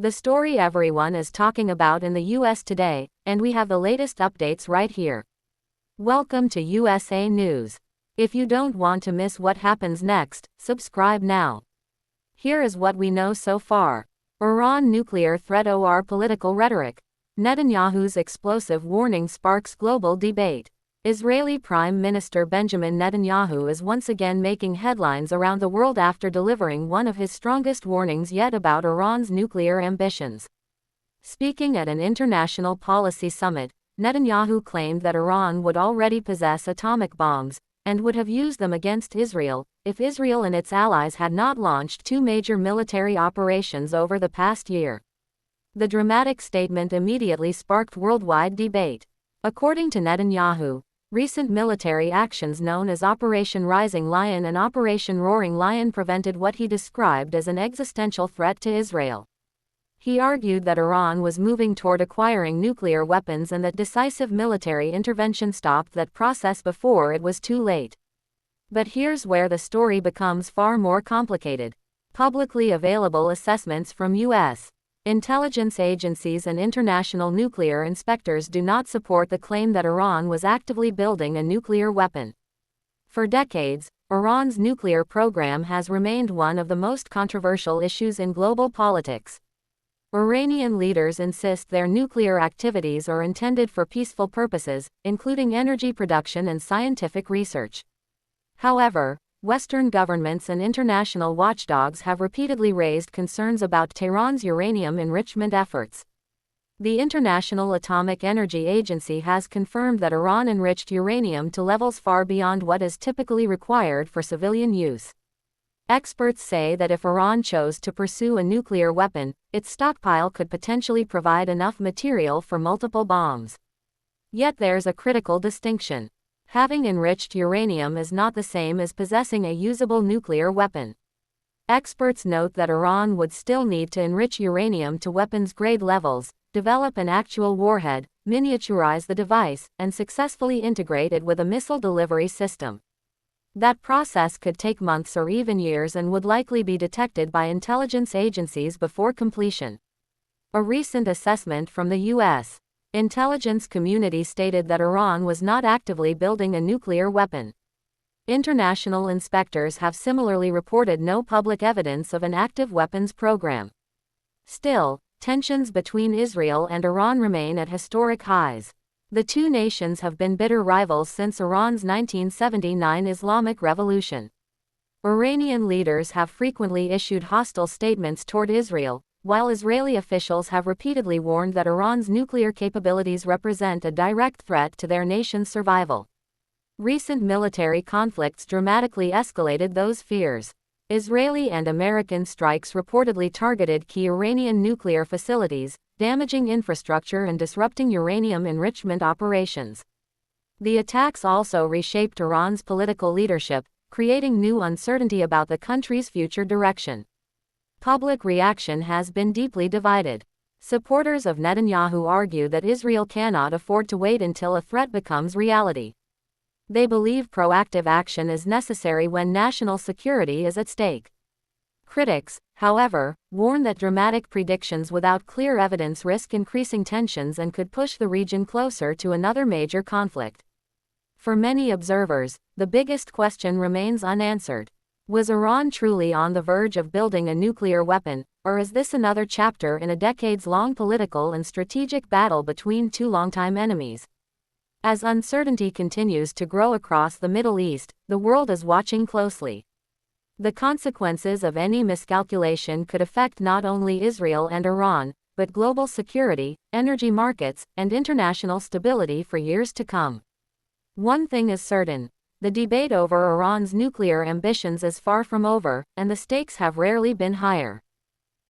The story everyone is talking about in the US today, and we have the latest updates right here. Welcome to USA News. If you don't want to miss what happens next, subscribe now. Here is what we know so far. Iran nuclear threat or political rhetoric. Netanyahu's explosive warning sparks global debate. Israeli Prime Minister Benjamin Netanyahu is once again making headlines around the world after delivering one of his strongest warnings yet about Iran's nuclear ambitions. Speaking at an international policy summit, Netanyahu claimed that Iran would already possess atomic bombs, and would have used them against Israel, if Israel and its allies had not launched two major military operations over the past year. The dramatic statement immediately sparked worldwide debate. According to Netanyahu, recent military actions known as Operation Rising Lion and Operation Roaring Lion prevented what he described as an existential threat to Israel. He argued that Iran was moving toward acquiring nuclear weapons and that decisive military intervention stopped that process before it was too late. But here's where the story becomes far more complicated. Publicly available assessments from U.S. intelligence agencies and international nuclear inspectors do not support the claim that Iran was actively building a nuclear weapon. For decades, Iran's nuclear program has remained one of the most controversial issues in global politics. Iranian leaders insist their nuclear activities are intended for peaceful purposes, including energy production and scientific research. However, Western governments and international watchdogs have repeatedly raised concerns about Tehran's uranium enrichment efforts. The International Atomic Energy Agency has confirmed that Iran enriched uranium to levels far beyond what is typically required for civilian use. Experts say that if Iran chose to pursue a nuclear weapon, its stockpile could potentially provide enough material for multiple bombs. Yet there's a critical distinction. Having enriched uranium is not the same as possessing a usable nuclear weapon. Experts note that Iran would still need to enrich uranium to weapons-grade levels, develop an actual warhead, miniaturize the device, and successfully integrate it with a missile delivery system. That process could take months or even years and would likely be detected by intelligence agencies before completion. A recent assessment from the U.S. intelligence community stated that Iran was not actively building a nuclear weapon. International inspectors have similarly reported no public evidence of an active weapons program. Still, tensions between Israel and Iran remain at historic highs. The two nations have been bitter rivals since Iran's 1979 Islamic Revolution. Iranian leaders have frequently issued hostile statements toward Israel, while Israeli officials have repeatedly warned that Iran's nuclear capabilities represent a direct threat to their nation's survival. Recent military conflicts dramatically escalated those fears. Israeli and American strikes reportedly targeted key Iranian nuclear facilities, damaging infrastructure and disrupting uranium enrichment operations. The attacks also reshaped Iran's political leadership, creating new uncertainty about the country's future direction. Public reaction has been deeply divided. Supporters of Netanyahu argue that Israel cannot afford to wait until a threat becomes reality. They believe proactive action is necessary when national security is at stake. Critics, however, warn that dramatic predictions without clear evidence risk increasing tensions and could push the region closer to another major conflict. For many observers, the biggest question remains unanswered. Was Iran truly on the verge of building a nuclear weapon, or is this another chapter in a decades-long political and strategic battle between two longtime enemies? As uncertainty continues to grow across the Middle East, the world is watching closely. The consequences of any miscalculation could affect not only Israel and Iran, but global security, energy markets, and international stability for years to come. One thing is certain. The debate over Iran's nuclear ambitions is far from over, and the stakes have rarely been higher.